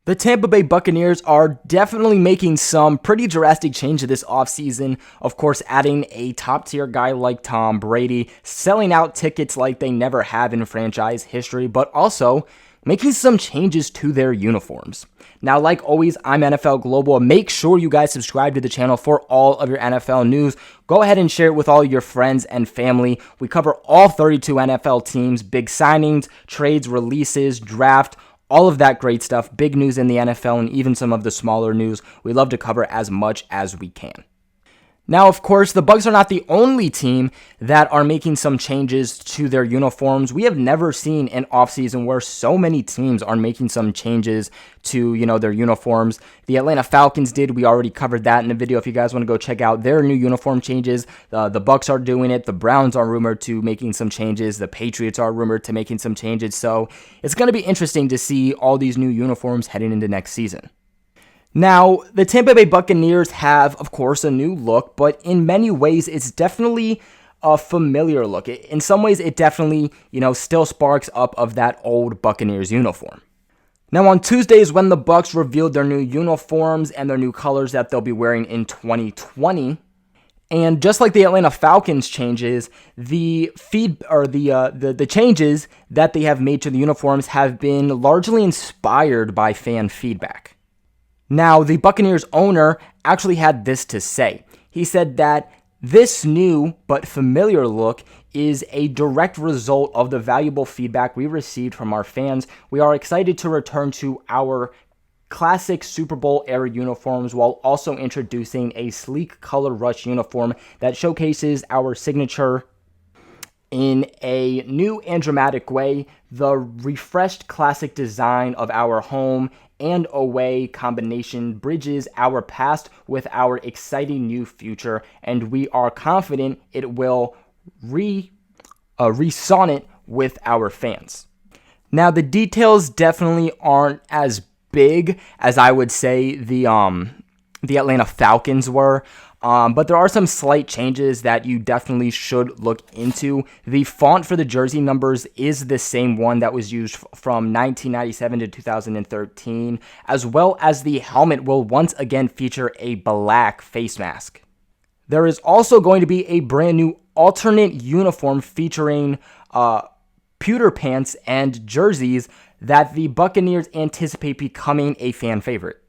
The Tampa Bay Buccaneers are definitely making some pretty drastic changes this offseason. Of course, adding a top-tier guy like Tom Brady, selling out tickets like they never have in franchise history, but also making some changes to their uniforms. Now, like always, I'm NFL Global. Make sure you guys subscribe to the channel for all of your NFL news. Go ahead and share it with all your friends and family. We cover all 32 NFL teams, big signings, trades, releases, draft, all of that great stuff, big news in the NFL, and even some of the smaller news. We love to cover as much as we can. Now, of course, the Bucs are not the only team that are making some changes to their uniforms. We have never seen an offseason where so many teams are making some changes to, their uniforms. The Atlanta Falcons did. We already covered that in the video. If you guys want to go check out their new uniform changes, the Bucs are doing it. The Browns are rumored to making some changes. The Patriots are rumored to making some changes. So it's going to be interesting to see all these new uniforms heading into next season. Now, the Tampa Bay Buccaneers have, of course, a new look, but in many ways, it's definitely a familiar look. In some ways, it definitely, still sparks up of that old Buccaneers uniform. Now, on Tuesdays, when the Bucs revealed their new uniforms and their new colors that they'll be wearing in 2020, and just like the Atlanta Falcons changes, the changes that they have made to the uniforms have been largely inspired by fan feedback. Now, the Buccaneers owner actually had this to say. He said that this new but familiar look is a direct result of the valuable feedback we received from our fans. We are excited to return to our classic Super Bowl era uniforms while also introducing a sleek color rush uniform that showcases our signature in a new and dramatic way. The refreshed classic design of our home and away combination bridges our past with our exciting new future, and we are confident it will resonate with our fans. Now, the details definitely aren't as big as I would say the Atlanta Falcons were. But there are some slight changes that you definitely should look into. The font for the jersey numbers is the same one that was used from 1997 to 2013, as well as the helmet will once again feature a black face mask. There is also going to be a brand new alternate uniform featuring pewter pants and jerseys that the Buccaneers anticipate becoming a fan favorite.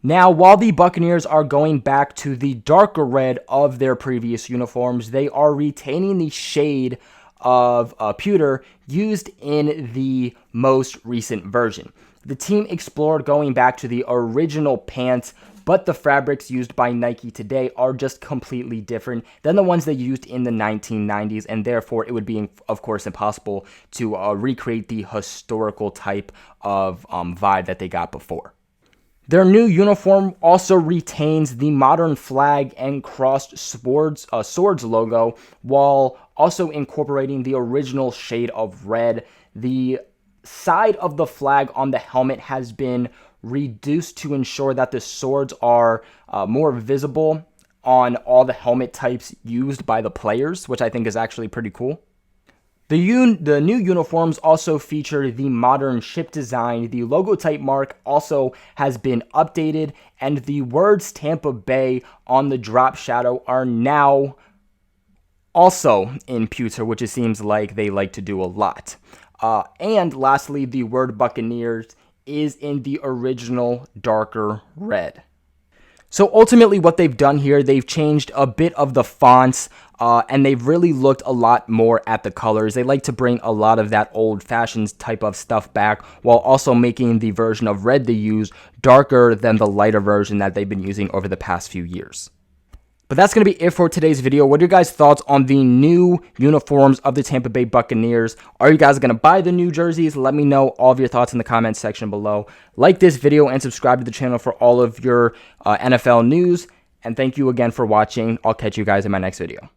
Now, while the Buccaneers are going back to the darker red of their previous uniforms, they are retaining the shade of pewter used in the most recent version. The team explored going back to the original pants, but the fabrics used by Nike today are just completely different than the ones they used in the 1990s, and therefore it would be, of course, impossible to recreate the historical type of vibe that they got before. Their new uniform also retains the modern flag and crossed swords logo, while also incorporating the original shade of red. The side of the flag on the helmet has been reduced to ensure that the swords are more visible on all the helmet types used by the players, which I think is actually pretty cool. The new uniforms also feature the modern ship design. The logo type mark also has been updated, and the words Tampa Bay on the drop shadow are now also in pewter, which it seems like they like to do a lot. And lastly, the word Buccaneers is in the original darker red. So ultimately what they've done here, they've changed a bit of the fonts, and they've really looked a lot more at the colors. They like to bring a lot of that old-fashioned type of stuff back, while also making the version of red they use darker than the lighter version that they've been using over the past few years. But that's going to be it for today's video. What are your guys' thoughts on the new uniforms of the Tampa Bay Buccaneers? Are you guys going to buy the new jerseys? Let me know all of your thoughts in the comments section below. Like this video and subscribe to the channel for all of your NFL news. And thank you again for watching. I'll catch you guys in my next video.